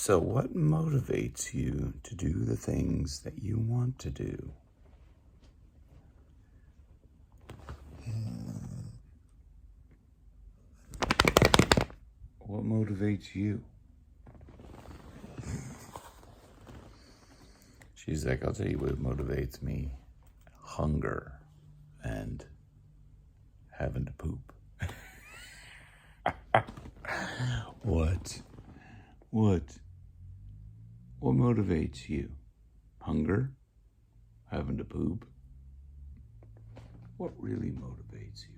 So, what motivates you to do the things that you want to do? What motivates you? She's like, I'll tell you what motivates me: hunger and having to poop. What? What motivates you? Hunger? Having to poop? What really motivates you?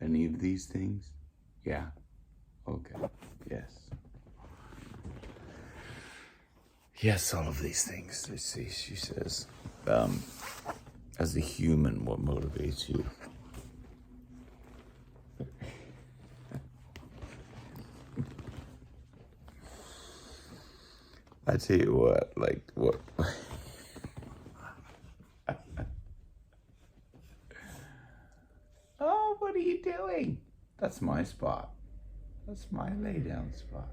Any of these things? Yeah. Okay. Yes. Yes, all of these things. Let's see, she says. As a human, what motivates you? I tell you what, what? Oh, what are you doing? That's my spot. That's my lay down spot.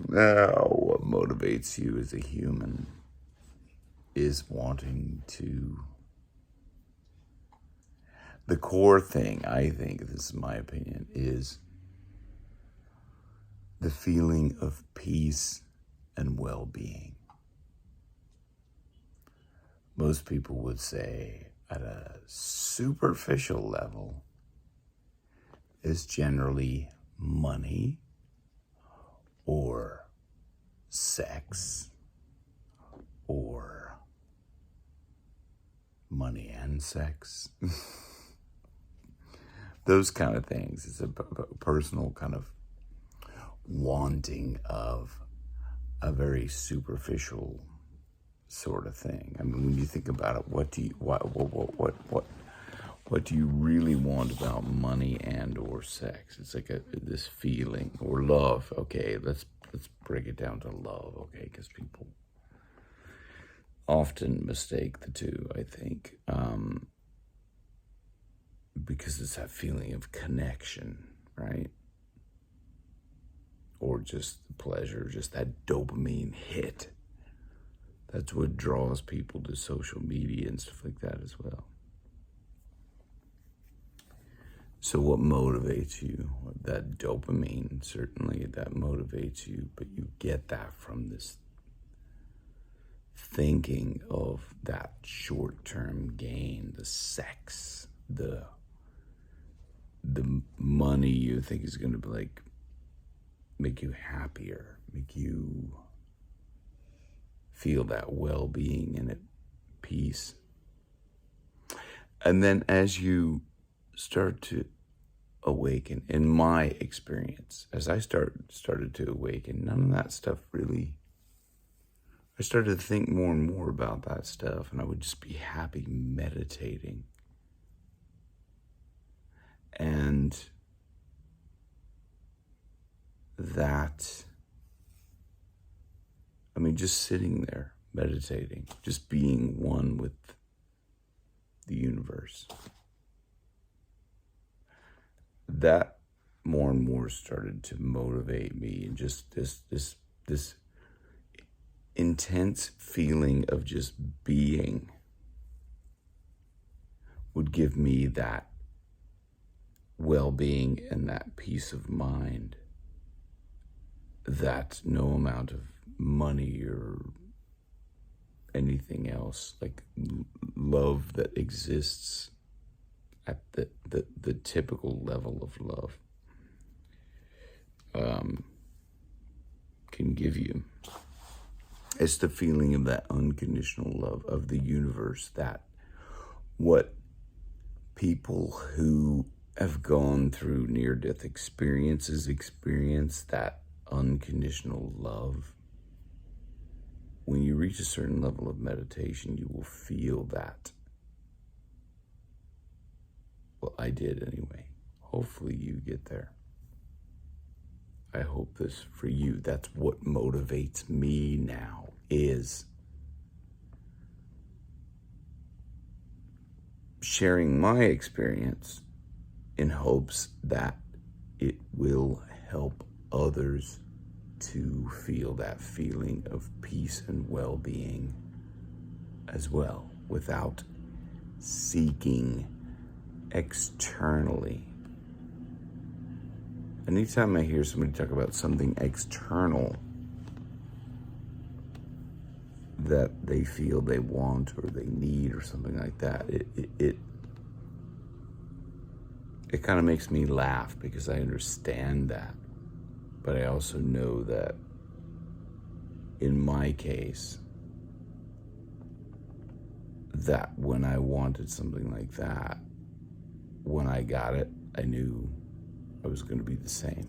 Now, what motivates you as a human is wanting to. The core thing, I think, this is my opinion, is the feeling of peace and well-being. Most people would say at a superficial level is generally money or sex or money and sex. Those kind of things. It's a personal kind of wanting of a very superficial sort of thing. I mean, when you think about it, what do you really want about money and or sex? It's like this feeling, or love. Okay, let's break it down to love. Okay, because people often mistake the two, I think, because it's that feeling of connection, right? Or just the pleasure, just that dopamine hit. That's what draws people to social media and stuff like that as well. So what motivates you? That dopamine, certainly that motivates you, but you get that from this thinking of that short-term gain, the sex, the money you think is going to be like make you happier, make you feel that well-being and at peace. And then as you start to awaken, in my experience, as I started to awaken, none of that stuff really, I started to think more and more about that stuff, and I would just be happy meditating. And that, I mean, just sitting there, meditating, just being one with the universe. That more and more started to motivate me, and just this intense feeling of just being would give me that well-being and that peace of mind that no amount of money or anything else, like love that exists at the typical level of love, can give you. It's the feeling of that unconditional love of the universe, that what people who have gone through near-death experiences experience, that unconditional love. When you reach a certain level of meditation, you will feel that. Well, I did anyway. Hopefully you get there. I hope this for you. That's what motivates me now, is sharing my experience in hopes that it will help others to feel that feeling of peace and well-being as well, without seeking externally. Anytime I hear somebody talk about something external that they feel they want or they need or something like that, it kind of makes me laugh, because I understand that. But I also know that in my case, that when I wanted something like that, when I got it, I knew I was going to be the same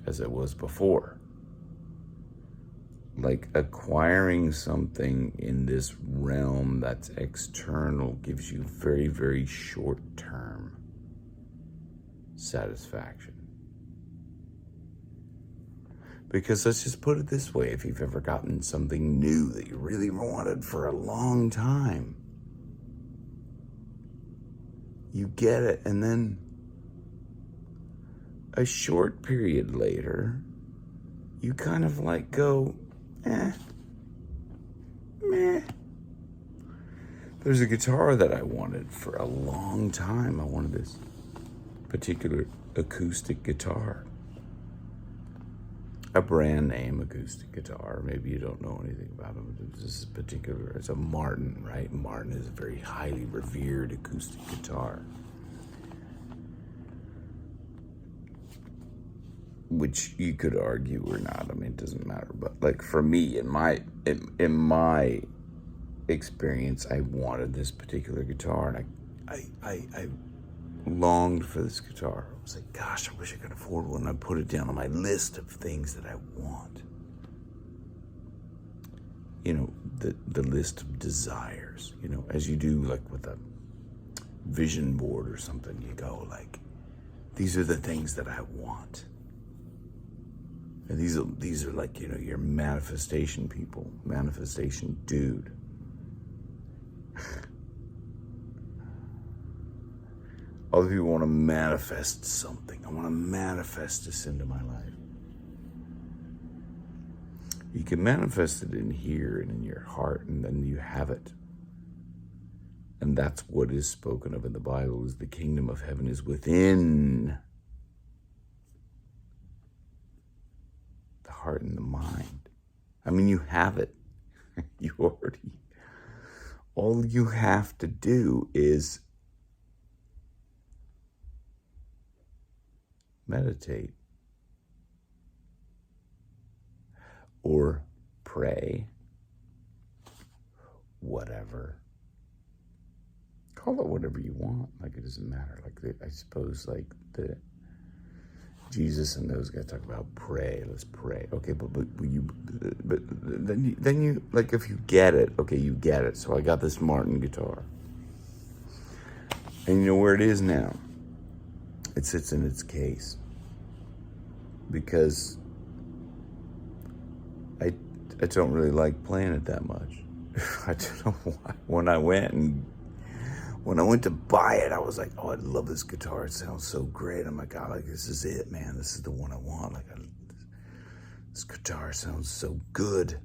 as I was before. Like, acquiring something in this realm that's external gives you very, very short-term satisfaction. Because let's just put it this way, if you've ever gotten something new that you really wanted for a long time, you get it, and then a short period later, you kind of like go, meh. There's a guitar that I wanted for a long time. I wanted this particular acoustic guitar. A brand name acoustic guitar. Maybe you don't know anything about them. This is particular, it's a Martin, right? Martin is a very highly revered acoustic guitar, which you could argue or not. I mean, it doesn't matter. But like, for me, in my experience, I wanted this particular guitar, and I longed for this guitar. I was like, gosh, I wish I could afford one. I put it down on my list of things that I want. You know, the list of desires, you know, as you do like with a vision board or something, you go like, these are the things that I want. And these are like, you know, your manifestation people, manifestation dude. Other people want to manifest something. I want to manifest this into my life. You can manifest it in here and in your heart, and then you have it. And that's what is spoken of in the Bible, is the kingdom of heaven is within the heart and the mind. I mean, you have it. You already, all you have to do is meditate or pray, whatever. Call it whatever you want. Like, it doesn't matter. Like, I suppose, like, the Jesus and those guys talk about pray. Let's pray. Okay, but then you like, if you get it, okay, you get it. So I got this Martin guitar, and you know where it is now? It sits in its case, because I don't really like playing it that much. I don't know why. When I went to buy it, I was like, oh, I love this guitar. It sounds so great. I'm like, oh, like, this is it, man. This is the one I want. Like, this guitar sounds so good.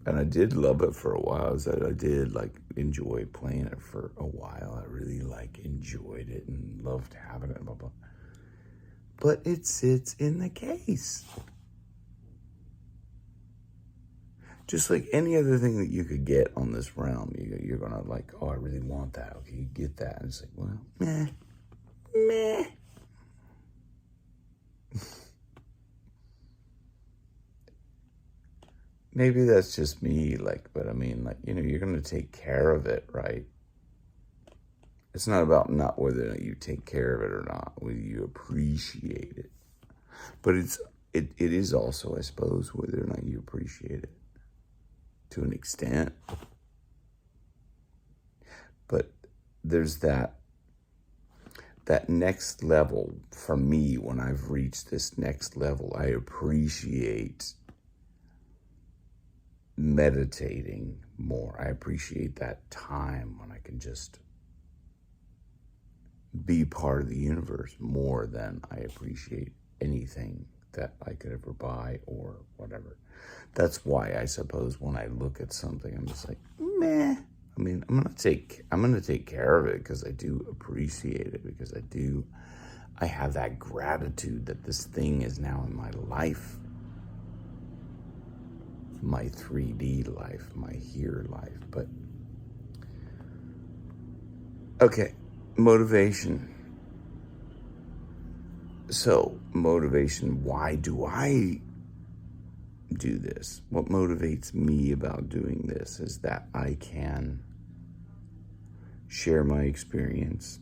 And I did love it for a while. I did like enjoy playing it for a while. I really like enjoyed it and loved having it, blah, blah. But it sits in the case. Just like any other thing that you could get on this realm, you're gonna like, oh, I really want that. Okay, you get that. And it's like, well, meh. Maybe that's just me, like, but I mean, like, you know, you're going to take care of it, right? It's not about not whether you take care of it or not, whether you appreciate it. But it is also, I suppose, whether or not you appreciate it to an extent. But there's that next level for me. When I've reached this next level, I appreciate meditating more. I appreciate that time when I can just be part of the universe more than I appreciate anything that I could ever buy or whatever. That's why I suppose when I look at something, I'm just like, meh. I mean, I'm gonna take care of it because I do appreciate it, because I have that gratitude that this thing is now in my life, my 3D life, my here life. But okay, motivation. So, motivation, why do I do this? What motivates me about doing this is that I can share my experience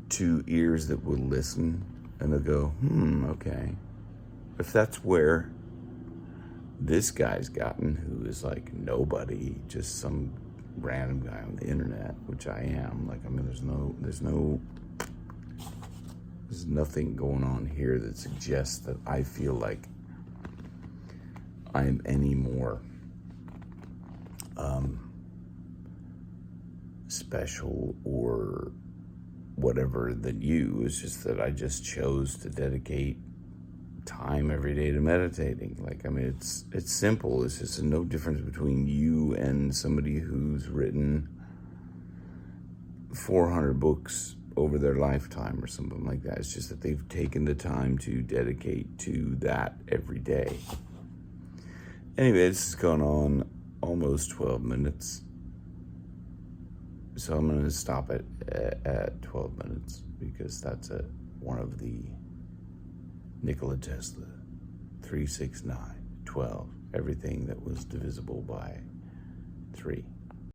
to ears that will listen and they'll go, okay. If that's where this guy's gotten, who is like nobody, just some random guy on the internet, which I am, like, I mean, there's nothing going on here that suggests that I feel like I'm any more special or whatever than you. It's just that I just chose to dedicate time every day to meditating. Like, I mean, it's simple. It's just no difference between you and somebody who's written 400 books over their lifetime or something like that. It's just that they've taken the time to dedicate to that every day. Anyway, this has gone on almost 12 minutes. So I'm going to stop it at 12 minutes because that's one of the Nikola Tesla 3, 6, 9, 12, everything that was divisible by 3.